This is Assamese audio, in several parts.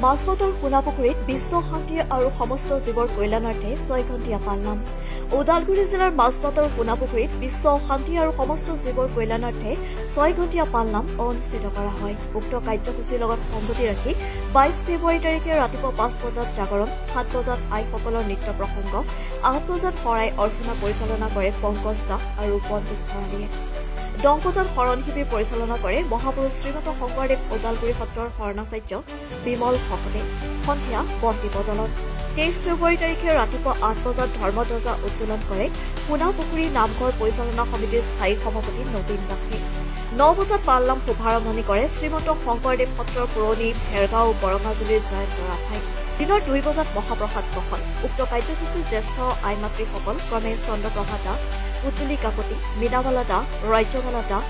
মাজবাটৰ সোণাপুখুৰীত বিশ্ব শান্তি আৰু সমস্ত জীৱৰ কল্যাণাৰ্থে 6 ঘণ্টীয়া পালনাম। ওদালগুৰি জিলাৰ মাজবাটৰ সোণাপুখুৰীত বিশ্ব শান্তি আৰু সমস্ত জীৱৰ কল্যাণাৰ্থে 6 ঘণ্টীয়া পালনাম অনুষ্ঠিত কৰা হয়। উক্ত কাৰ্যসূচীৰ লগত সংগতি ৰাখি 22 ফেব্ৰুৱাৰী তাৰিখে ৰাতিপুৱা 5 বজাত জাগৰণ, 7 বজাত আইসকলৰ নৃত্য প্ৰসংগ, 8 বজাত শৰাই অৰ্চনা পৰিচালনা কৰে পংকজ দাস আৰু পঞ্জিত ভৰালীয়ে। 10 বজাত শৰণ শিবিৰ পৰিচালনা কৰে মহাপুৰুষ শ্ৰীমন্ত শংকৰদেৱ ওদালগুৰি সত্ৰৰ শৰণাচাৰ্য বিমল ভকতে। সন্ধিয়া বন্তি প্ৰজ্বলন। 23 ফেব্ৰুৱাৰী তাৰিখে ৰাতিপুৱা 8 বজাত ধৰ্মধ্বজা উত্তোলন কৰে সোণাপুখুৰী নামঘৰ পৰিচালনা সমিতিৰ স্থায়ী সভাপতি নবীন দাসে। 9 বজাত পালনাম শুভাৰম্ভণি কৰে শ্ৰীমন্ত শংকৰদেৱ সত্ৰৰ পুৰণি ভেৰগাঁও বৰঙাজুলিৰ জয়ন্ত ৰাভাই। দিনৰ 2 বজাত মহাপ্ৰসাদ গ্ৰহণ। উক্ত কাৰ্যসূচীত জ্যেষ্ঠ আইমাতৃসকল ক্ৰমে চন্দ্ৰপ্ৰভা দাস, পুতুলি কাকতি, মীনাবালা দাস, ৰাজ্যবালা দাস,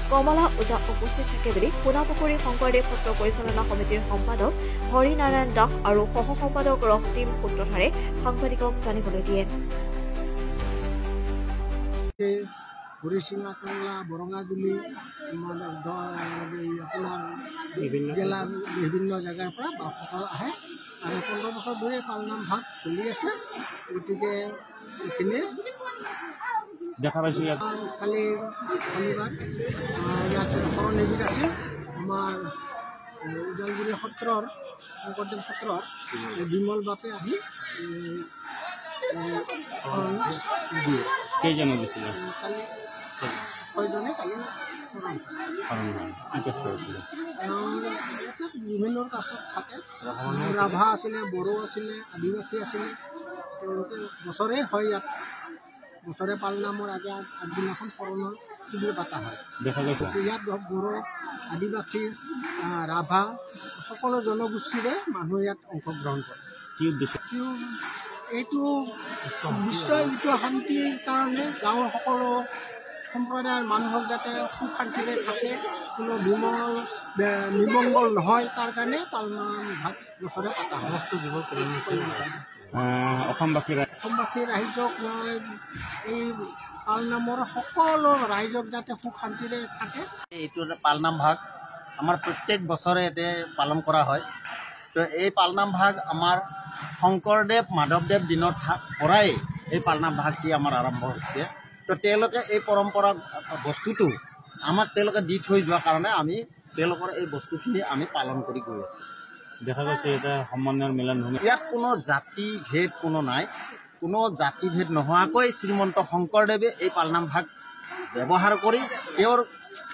কমলা ওজা উপস্থিত থাকে বুলি সোণাপুখুৰী শংকৰদেৱ সত্ৰ পৰিচালনা সমিতিৰ সম্পাদক হৰিনাৰায়ণ দাস আৰু সহ সম্পাদক ৰক্তিম সূত্ৰধাৰে সাংবাদিকক জানিবলৈ দিয়ে। হৰিচিঙা, টংলা, বৰঙাজুলি আপোনাৰ জিলাৰ বিভিন্ন জেগাৰ পৰা বাপসকল আহে আৰু 15 বছৰ ধৰি পালনাম ভাগ চলি আছে। গতিকে এইখিনিয়ে দেখা পাইছো। কালি শনিবাৰ ইয়াত শৰণ শিবিৰ আছিল আমাৰ ওদালগুৰি সত্ৰৰ শংকৰদেৱ সত্ৰৰ বিমল বাপে আহি দিয়ে। কেইজনে দিছিলে? কালি 6জনে কালি বিভিন্ন কাষ্টত থাকে। ৰাভা আছিলে, বড়ো আছিলে, আদিবাসী আছিলে। তেওঁলোকে বছৰে হয় ইয়াত, বছৰে পালনামৰ আগদিনাখন শৰণৰ শিবিৰ পাতা হয়। দেখা গৈছে ইয়াত বড়ো, আদিবাসী, ৰাভা সকলো জনগোষ্ঠীৰে মানুহ ইয়াত অংশগ্ৰহণ কৰে। কি উদ্দেশ্য? এইটো বিশ্ব শান্তিৰ কাৰণে গাঁৱৰ সকলো সম্প্ৰদায়ৰ মানুহক যাতে সুখ শান্তিৰে থাকে, কোনো নিমংগল নহয়, তাৰ কাৰণে পালনাম ভাগ বছৰে পতা হয়। সমস্ত জীৱৰ অসমবাসী ৰাইজক মই এই পালনামৰ সকলো ৰাইজক যাতে সুখ শান্তিৰে থাকে। এইটো পালনাম ভাগ আমাৰ প্ৰত্যেক বছৰে ইয়াতে পালন কৰা হয়। তো এই পালনাম ভাগ আমাৰ শংকৰদেৱ মাধৱদেৱ দিনৰ পৰাই এই পালনাম ভাগটি আমাৰ আৰম্ভ হৈছে। তো তেওঁলোকে এই পৰম্পৰা বস্তুটো আমাক তেওঁলোকে দি থৈ যোৱাৰ কাৰণে আমি তেওঁলোকৰ এই বস্তুখিনি আমি পালন কৰি গৈ আছোঁ। দেখা গৈছে এটা সমন্বয়ৰ মিলনভূমি। ইয়াত কোনো জাতি ভেদ কোনো নাই। কোনো জাতি ভেদ নোহোৱাকৈ শ্ৰীমন্ত শংকৰদেৱে এই পালনাম ভাগ ব্যৱহাৰ কৰি তেওঁৰ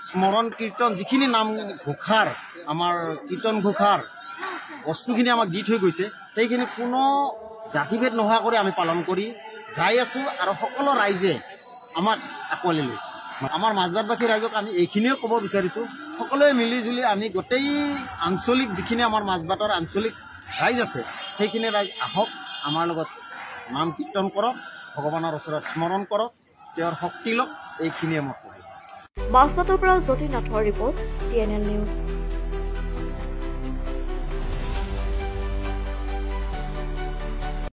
স্মৰণ কীৰ্তন যিখিনি নাম ঘোষাৰ আমাৰ কীৰ্তন ঘোষাৰ বস্তুখিনি আমাক দি থৈ গৈছে, সেইখিনি কোনো জাতিভেদ নোহোৱা কৰি আমি পালন কৰি যাই আছোঁ আৰু সকলো ৰাইজে আমাক আঁকোৱালি লৈছে। আমাৰ মাজবাটবাসী ৰাইজক আমি এইখিনিয়ে ক'ব বিচাৰিছোঁ, সকলোৱে মিলিজুলি আমি গোটেই আঞ্চলিক যিখিনি আমাৰ মাজবাটৰ আঞ্চলিক ৰাইজ আছে, সেইখিনি ৰাইজ আহক, আমাৰ লগত নাম কীৰ্তন কৰক, ভগৱানৰ ওচৰত স্মৰণ কৰক, তেওঁৰ শক্তি লওক। এইখিনিয়ে মই ক'ব। মাজবাটৰ পৰা জ্যোতি নাথৰ ৰিপৰ্ট, TNL নিউজ।